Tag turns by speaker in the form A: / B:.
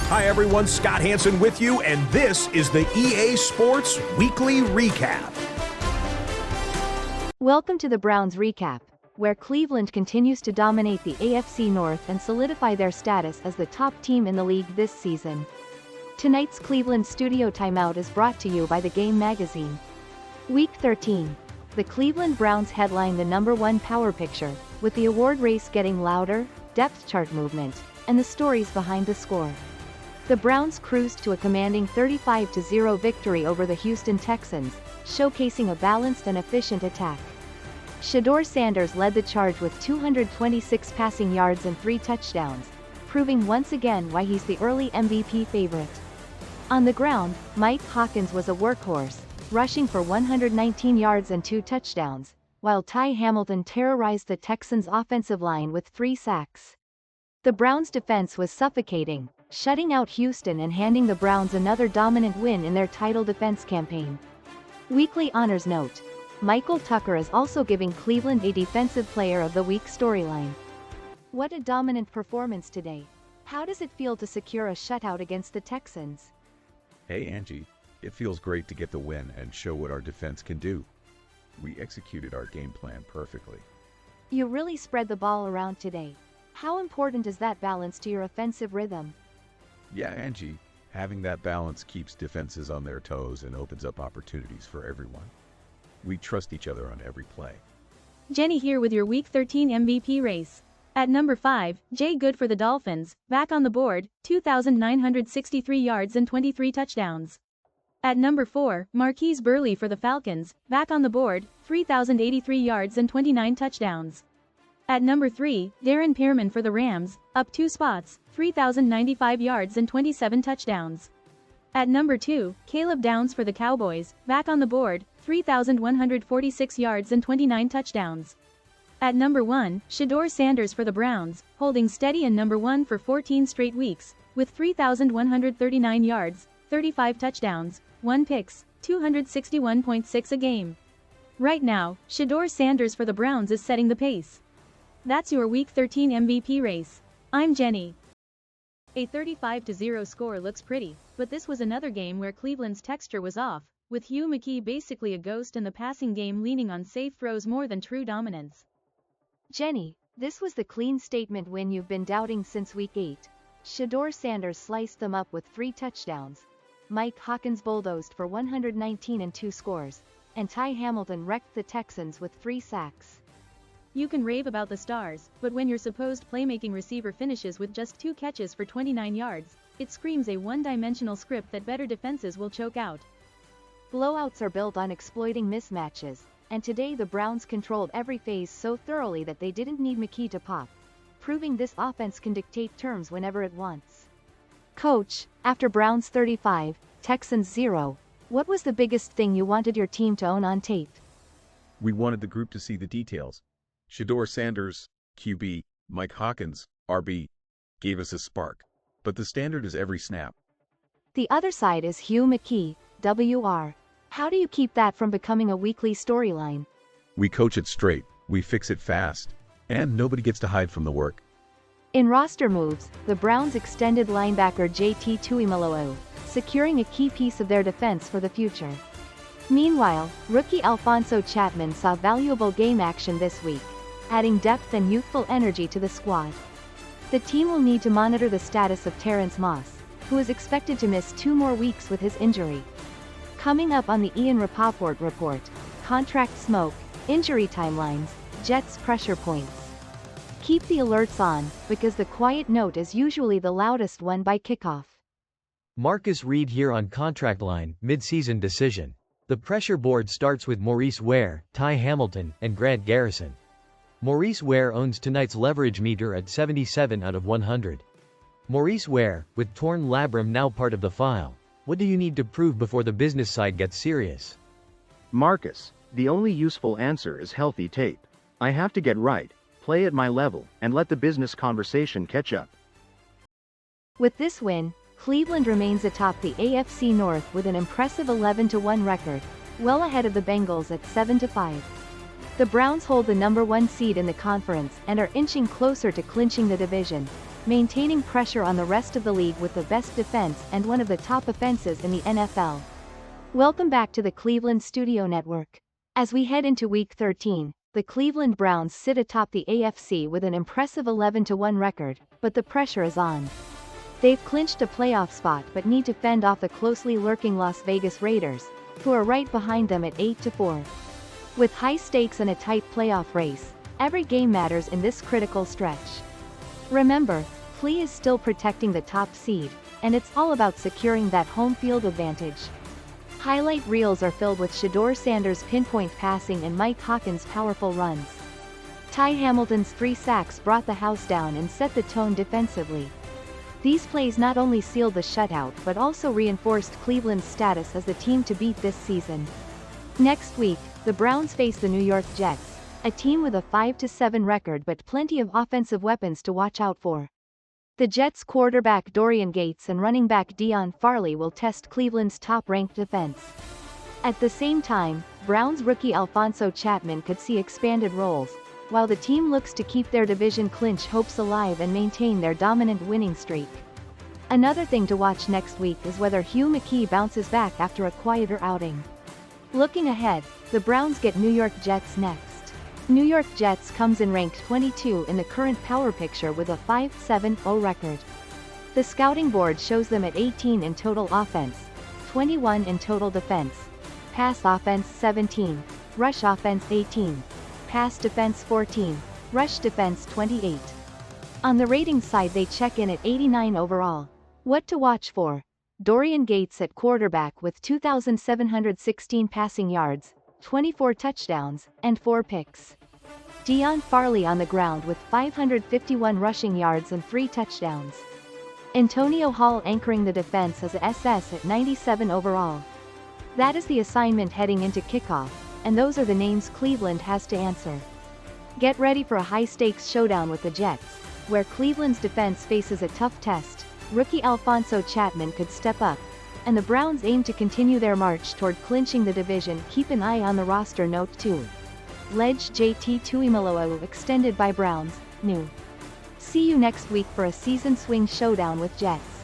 A: Hi everyone, Scott Hansen with you, and this is the EA Sports Weekly Recap.
B: Welcome to the Browns Recap, where Cleveland continues to dominate the AFC North and solidify their status as the top team in the league this season. Tonight's Cleveland Studio Timeout is brought to you by The Game Magazine. Week 13. The Cleveland Browns headline the #1 power picture, with the award race getting louder, depth chart movement, and the stories behind the score. The Browns cruised to a commanding 35-0 victory over the Houston Texans, showcasing a balanced and efficient attack. Shedeur Sanders led the charge with 226 passing yards and 3 touchdowns, proving once again why he's the early MVP favorite. On the ground, Mike Hawkins was a workhorse, rushing for 119 yards and 2 touchdowns, while Ty Hamilton terrorized the Texans' offensive line with 3 sacks. The Browns' defense was suffocating, shutting out Houston and handing the Browns another dominant win in their title defense campaign. Weekly Honors Note: Michael Tucker is also giving Cleveland a Defensive Player of the Week storyline. What a dominant performance today. How does it feel to secure a shutout against the Texans?
C: Hey Angie, it feels great to get the win and show what our defense can do. We executed our game plan perfectly.
B: You really spread the ball around today. How important is that balance to your offensive rhythm?
C: Yeah, Angie, having that balance keeps defenses on their toes and opens up opportunities for everyone. We trust each other on every play.
D: Jenny here with your Week 13 MVP race. At number 5, Jay Good for the Dolphins, back on the board, 2,963 yards and 23 touchdowns. At number 4, Marquise Burley for the Falcons, back on the board, 3,083 yards and 29 touchdowns. At number 3, Darren Pearman for the Rams, up 2 spots, 3,095 yards and 27 touchdowns. At number 2, Caleb Downs for the Cowboys, back on the board, 3,146 yards and 29 touchdowns. At number 1, Shedeur Sanders for the Browns, holding steady in number 1 for 14 straight weeks, with 3,139 yards, 35 touchdowns, 1 picks, 261.6 a game. Right now, Shedeur Sanders for the Browns is setting the pace. That's your Week 13 MVP race. I'm Jenny. A 35-0 score looks pretty, but this was another game where Cleveland's texture was off, with Hugh McKey basically a ghost and the passing game leaning on safe throws more than true dominance.
B: Jenny, this was the clean statement win you've been doubting since Week 8. Shedeur Sanders sliced them up with 3 touchdowns. Mike Hawkins bulldozed for 119 and 2 scores, and Ty Hamilton wrecked the Texans with 3 sacks.
D: You can rave about the stars, but when your supposed playmaking receiver finishes with just 2 catches for 29 yards, it screams a one-dimensional script that better defenses will choke out.
B: Blowouts are built on exploiting mismatches, and today the Browns controlled every phase so thoroughly that they didn't need McKey to pop, proving this offense can dictate terms whenever it wants. Coach, after Browns 35, Texans 0, what was the biggest thing you wanted your team to own on tape?
C: We wanted the group to see the details. Shedeur Sanders, QB, Mike Hawkins, RB, gave us a spark. But the standard is every snap.
B: The other side is Hugh McKey, WR. How do you keep that from becoming a weekly storyline?
C: We coach it straight, we fix it fast, and nobody gets to hide from the work.
B: In roster moves, the Browns extended linebacker JT Tuimoloau, securing a key piece of their defense for the future. Meanwhile, rookie Alphonso Chapman saw valuable game action this week, adding depth and youthful energy to the squad. The team will need to monitor the status of Terrence Moss, who is expected to miss 2 more weeks with his injury. Coming up on the Ian Rapoport Report: contract smoke, injury timelines, Jets pressure points. Keep the alerts on, because the quiet note is usually the loudest one by kickoff.
E: Marcus Reed here on Contract Line, mid-season decision. The pressure board starts with Maurice Ware, Ty Hamilton, and Grant Garrison. Maurice Ware owns tonight's leverage meter at 77 out of 100. Maurice Ware, with torn labrum now part of the file. What do you need to prove before the business side gets serious?
F: Marcus, the only useful answer is healthy tape. I have to get right, play at my level, and let the business conversation catch up.
B: With this win, Cleveland remains atop the AFC North with an impressive 11-1 record, well ahead of the Bengals at 7-5. The Browns hold the #1 seed in the conference and are inching closer to clinching the division, maintaining pressure on the rest of the league with the best defense and one of the top offenses in the NFL. Welcome back to the Cleveland Studio Network. As we head into Week 13, the Cleveland Browns sit atop the AFC with an impressive 11-1 record, but the pressure is on. They've clinched a playoff spot but need to fend off the closely lurking Las Vegas Raiders, who are right behind them at 8-4. With high stakes and a tight playoff race, every game matters in this critical stretch. Remember, Clee is still protecting the top seed, and it's all about securing that home field advantage. Highlight reels are filled with Shedeur Sanders' pinpoint passing and Mike Hawkins' powerful runs. Ty Hamilton's 3 sacks brought the house down and set the tone defensively. These plays not only sealed the shutout but also reinforced Cleveland's status as the team to beat this season. Next week, the Browns face the New York Jets, a team with a 5-7 record but plenty of offensive weapons to watch out for. The Jets' quarterback Dorian Gates and running back Deion Farley will test Cleveland's top-ranked defense. At the same time, Browns rookie Alphonso Chapman could see expanded roles, while the team looks to keep their division clinch hopes alive and maintain their dominant winning streak. Another thing to watch next week is whether Hugh McKey bounces back after a quieter outing. Looking ahead, the Browns get New York Jets next. New York Jets comes in ranked 22 in the current power picture with a 5-7-0 record. The scouting board shows them at 18 in total offense, 21 in total defense, pass offense 17, rush offense 18, pass defense 14, rush defense 28. On the ratings side they check in at 89 overall. What to watch for? Dorian Gates at quarterback with 2,716 passing yards, 24 touchdowns, and 4 picks. Deion Farley on the ground with 551 rushing yards and 3 touchdowns. Antonio Hall anchoring the defense as a SS at 97 overall. That is the assignment heading into kickoff, and those are the names Cleveland has to answer. Get ready for a high-stakes showdown with the Jets, where Cleveland's defense faces a tough test. Rookie Alphonso Chapman could step up, and the Browns aim to continue their march toward clinching the division. Keep an eye on the roster note too. Ledge JT Tuimoloau extended by Browns, new. See you next week for a season swing showdown with Jets.